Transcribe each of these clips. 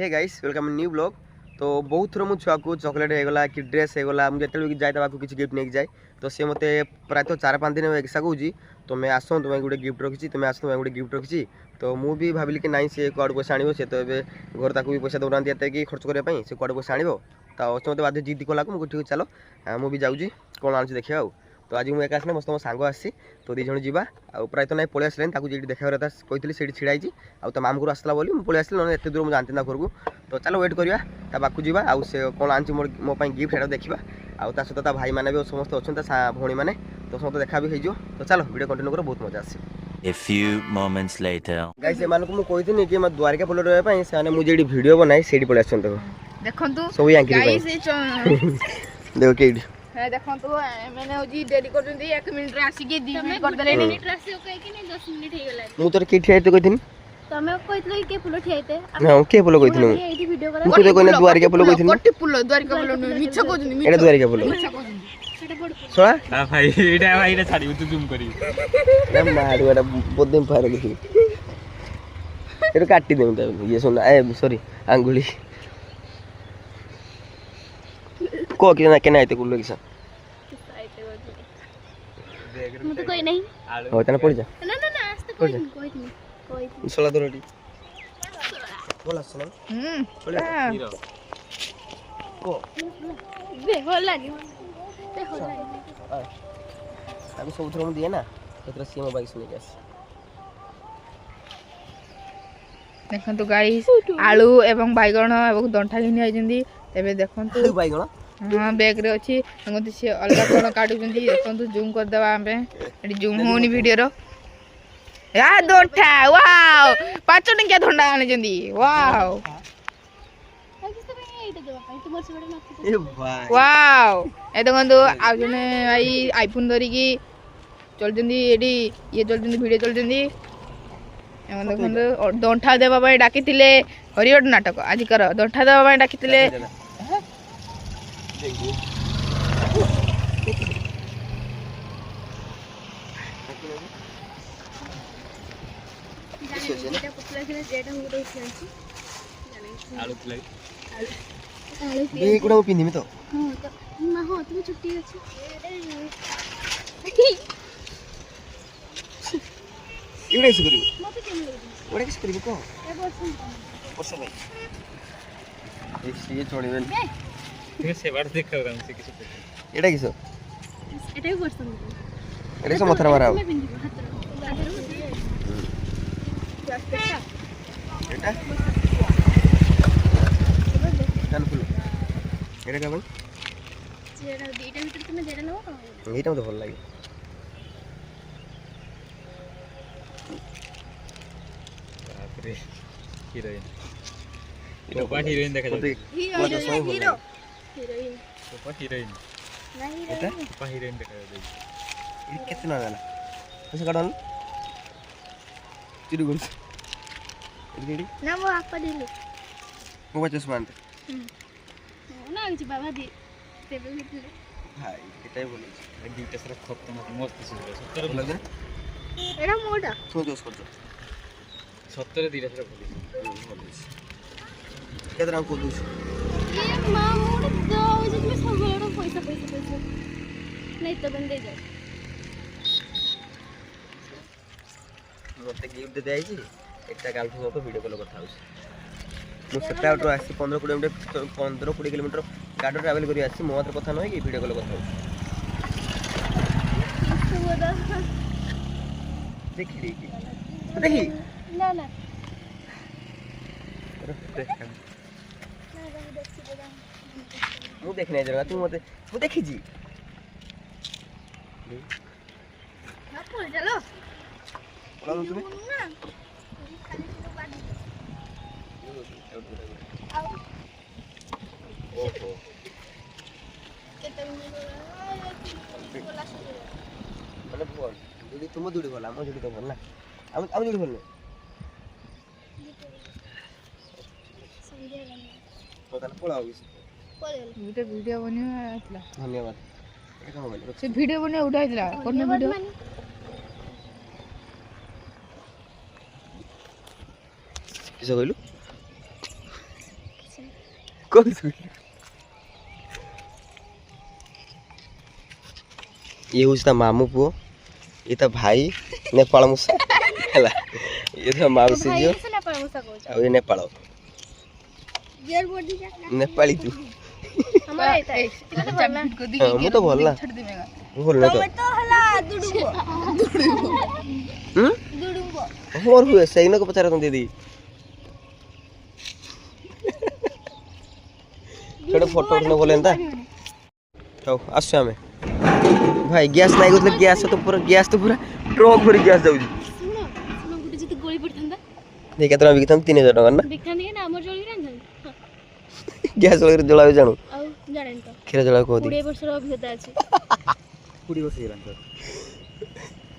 हे guys welcome new blog. तो बहुत थर मुझे को चॉकलेट होगा कि ड्रेस होगा मुझे भी जाए किसी गिफ्ट नहीं जाए तो सी मत प्राय 4-5 दिन एक्सा कौच तो मैं आस तुम गोटे गिफ्ट रखी तुम्हें आस तुम गोटे गिफ्ट रखी तो मुझे भाविली कि नाई सी कौड़ पैसा आण सी तो ये घर तक भी पैसा दौना कि खर्च करने से कौड़ पैसा आण तो मत बाद जिद कला मुझे ठीक चलो मुझे जाऊँगी कौन आनी देखा तो आज मुझे एका मस्त मो सांग आसी तो दी जन जा प्राय तो ना पलि आसलानी जी देखा कहती से छिड़ाई आउ तो मामू आसला बोली मुझे पलि आसली एत दूर मुझे जानती ना घर को तो चलो वेट करवा पाक जा आउ से कौन आनी मो गिफ्ट देखा आउ ता सहित भाई मैंने भी समस्त अच्छा भौणी मैंने तो समस्त देखा भी हो तो चलो वीडियो कंटिन्यू कर बहुत मजा आसे। A few moments later. Guys से मानको मु कहिथिनी कि म द्वारका पुल रे पई से मुझे एडी वीडियो बनाई सेडी पळे आछन देखो देखंतु सब यांकी गाइस देखो केडी है देखंतु मैंने ओजी डेली करजंदी 1 मिनिट रे आसी के 2 मिनिट कर देले मिनिट रे आसी कहि कि नहीं 10 मिनिट हे गेला मु तोर के ठियाइते कहिथिनी तमे कहितलो के पुल ठियाइते हां के पुल कहिथिनी एडी वीडियो कर मु तो कोने द्वारका पुल कहिथिनी कोटी पुल द्वारका पुल मिछ कहजनी एटा द्वारका पुल सोळा हां भाई एटा भाई रे छाडी तू जूम करी ना मारू एटा बोदिम फार देखि एटा काटी देम त ये सुन ए सॉरी अंगुली को कि ना केना आइते कुल किसा मु तो कोई नहीं हो तना पड़ जा ना ना ना आज तो कोई नहीं सोला दरोटी बोला सुन हीरो को बे होला नहीं बे होला अभी सब थोड़ा दिए ना तो सी मोबाइल सुन के देखंतु गाइस आलू एवं बैगण एवं दंठा घिनी आइजंदी एबे देखंतु बैगण हां बैग रे अछि देखंतु से अलग कोन काटुजंदी देखंतु जूम कर देबा हमें एडी जूम होनी वीडियो रो या दंठा वाओ पाचन क्या धंडा आने जंदी वाओ ए भाई वाओ ए देखंतु आ जने भाई आईफोन धरी की चल जंदी एडी ये चल जंदी वीडियो चल जंदी एमन देखंतु दंठा देबा पई डाकितिले हरिहर नाटक आज कर दंठा देबा पई डाकितिले आलू प्लेट ये कुडा मु पिन्दिमी तो हां तो ना हो तुम छुट्टी अछि इडे से करी मते केन ओडे किस करी को ए वर्ष भाई एक सी छोड़ीबेन ठीक से बार देख कर से किसी एडा किसो एटा भी वर्ष एडा से मथरा मारा एटा कान फुल एडा का भाई जेरा दीटा भीतर तुम जेरा लो एटा मते भल लागे बाप रे हीरोइन टोपा हीरोइन देखा जाए हीरो हीरोइन टोपा हीरोइन नहीं एटा टोपा हीरोइन देखा जाए ये कितना वाला पैसा काढन चिरू गुड एडी ना वो आपा दिले को बचस मानते ना आछि बाबा दी तेबे भीतर भाई एटाই बोली गिफ्ट सर खत्म मस्त सुन्दर सत्तर बोला दे एटा मोटा सो जोस करतो 70 दिरा सर बोली केतना को दूस ये मां मोटा दो जे तुम सब पैसा पैसा पैसा नहीं तो बंदे जाओ मते गिफ्ट दे आइछि एकटा गर्लफ्रेंड तो वीडियो कॉल करथा होछि मु सेटा आउट आसी 15-20 किलोमीटर गाड़ी ट्रैवल करी आसी मो मात्र कथा नय कि वीडियो कॉल करथा होछि देखि देखि ना ना मु देखने जरा तू मते मु देखि जी ना बोल चलो बोला तुम ओहो মানে বল যদি তুমি দুড়ি বল আমার দুড়ি তো বল না আমি দুড়ি বল না তো তাহলে পড়াও গেছে ଗୋଟେ ଭିଡିଓ ବନେଇବା ଆସିଲା ଧନ୍ୟବାଦ এটা কেমন বল ସେ ଭିଡିଓ ବନେଇ ଉଠାଇଥିଲା କୋନ ଭିଡିଓ কিস কইলু কোন স্কুল ये हूँ ता मामू पुओ ये ता भाई नेपाल मुसा हैला ये ता माउसी जो आ ये नेपाल नेपाली तू मु तो बोल ना बोल ना तो और हुए सही ना को पचारा तुम दीदी छोटे फोटो उठने बोले ना तो आसो आमे भाई गैस नहीं गुतले गैस तो पूरा ट्रक भरी गैस जाउजी सुनो सुनो गुटे जति गोली पड़थंदा नहीं केतना बिकथम 3000 टका ना बिकथानी के ना हमर जोली रांधन गैस लगे जलावे जानु आ जानेन तो खीरा जलावे को दी 20 वर्ष रो अभिज्ञता अछि 20 वर्ष हेलान सर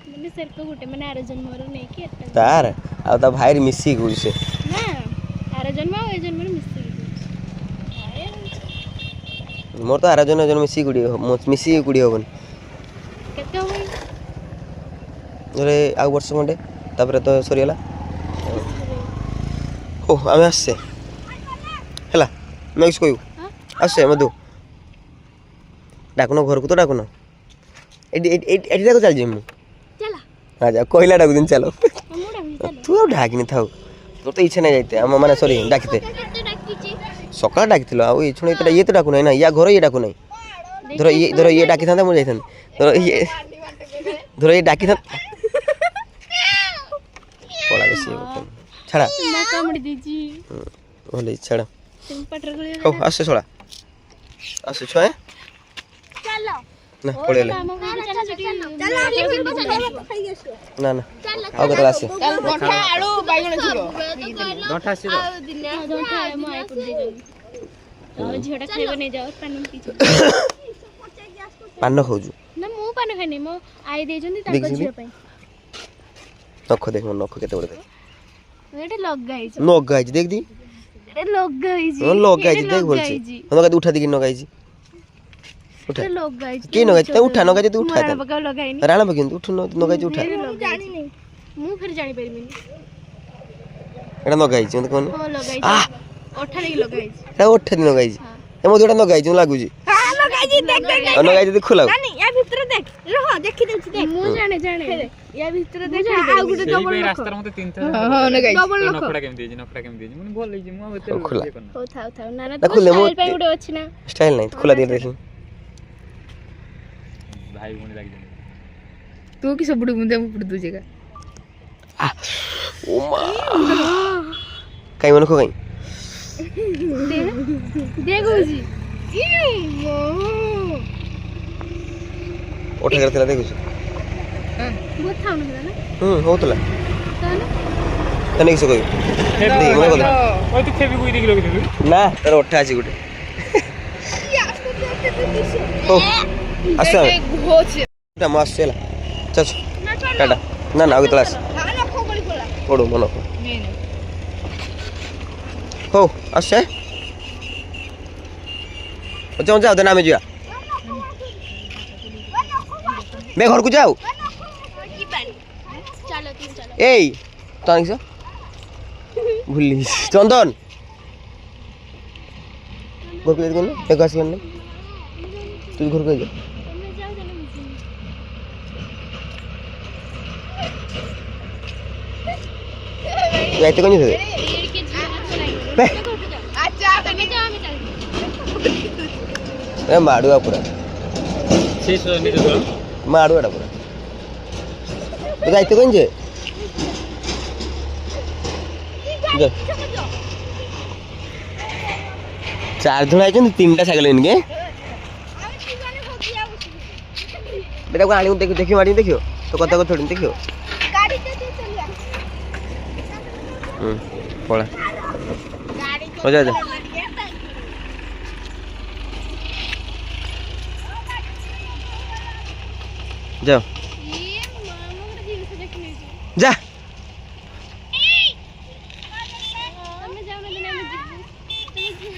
मने सर को गुटे मने आरो जन्म रो नै कि एटा तार आ ता भाई मिसी गुई से ना आरो जन्म ए जन्म रो मिस्त्री मोर तो आरा जन मिसी गुडी मिसी गुडी होबन केते होई अरे आ वर्ष खंडे तापर तो सरीला हो आमे आसे हला मैं किस कहू आसे मधु डाकुनो घर को तो डाकुनो एडी डाको चल जिमु चला आजा कोइला डाकु दिन चलो हमोडा भी चला तू अब ढाकिनी थाउ तो इच्छा नहीं जाइते हम माने सॉरी डाकिते केते डाकिची सकाळ डाकिथिलो आ ये छुणी ये तो डाकु नहीं ना या घर ये डाकु नहीं धरो ये डाकी था मु जाइथन धरो ये डाकी था पळा बसी छाड़ा ना कामड़ी दीजी भले छाड़ा तुम पटर गले हो आसे छोड़ा आसे छुए चलो ना पळेले काम करे चला छुटी ना ना आउ कतला आसे चल गठा आलू बाइगण छिलो दठा से दोठा म आइ पुड दे जन और झियोटा खाइबो नै जाओ पानी पीछे पान खाउजु ना मु पानी खाने म आइ दे जंदी ताको झियो पई नख देख मन नख केते बडे देख एटा लग गाइछ नख गाइज देख दी एटा लग गाइछ लग गाइज देख बोलছি हम कहते उठा दी न गाइज उठा लग गाइछ की न गाइज त उठा न गाइज तू उठा मारा बका लगाइनी राणा बकिन उठ न गाइज उठा जानि नै मु फिर जानि परिमिनी एटा न गाइज मत कोन हो लगाइछ ओठा नै लगाइछ एटा उठा दी न गाइज ए मो जोटा न गाइज लागुजी हां लगाइछ देख देख न गाइज दी खुलाउ नानी या भीतर देख रह देखि देछि देख मु जाने जाने या भीतर देख आ गुटे डबल लख रास्ता मते तीन थर हां न गाइस डबल लख नखडा केम देजी मुनि बोल लेजी मु अब खुला। ये करना हो थाउ ना ना तो खुले मु स्टाइल पे गुटे अछि ना स्टाइल नहीं खुला दे देखी भाई भूणी लागी जाने तू कि सबुडु मुंदे पुड दु जगह ओ मा काई मन को काई दे दे गुजी ई मो उठा करतला देखु बहुत थाउ न ना होतला ताने कने किस कोई देख मैं बोल ओय तू फेबी कोई देखलो कि ना तार उठा अछि गुटे ओ आसा घोच ता मास चला चल टाटा ना ना आगे क्लास पड़ो मनो हो आसे जाओ जाओ देना में जिया मैं घर को जाऊ चलो तुम चलो ए तानिक से भूली चंदन घर को जाओ ना एक आसलन नहीं तू घर को जा तुम जाओ चलो तू आते कौन थे पेड़ के झूला चलाएंगे बे। अच्छा तुम्हें जाओ मैं चल ए माडुआ पूरा शेष नहीं तो माडुआ पूरा तू आते कौन जे जा चार जन आइछन तीनटा साइकिल इनके बेटा को आनी देखो देखियो माडी देखियो तो कथा को थोड़ी देखियो गाड़ी तो चलिया पड़ा हो जा जा जाओ ये मामा का जीव से देखने जा हमें जाओ ना बिना में जीव तुम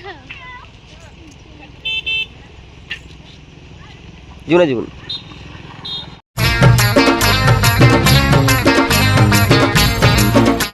जीवन जीवन